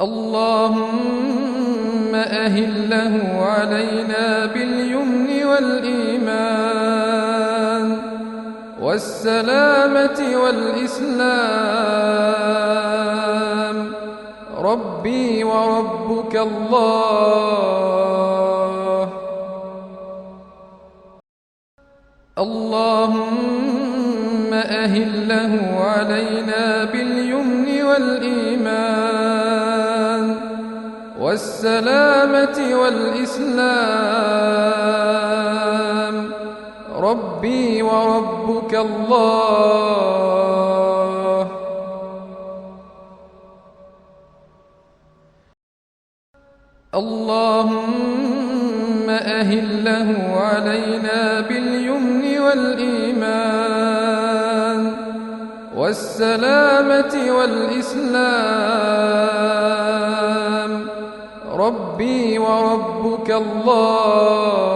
اللهم أهله علينا باليمن والإيمان والسلامة والإسلام. ربي وربك الله. اللهم أهله علينا باليمن والإيمان والسلامة والإسلام. ربي وربك الله. اللهم أهله علينا باليمن والإيمان والسلامة والإسلام. ربي وربك الله.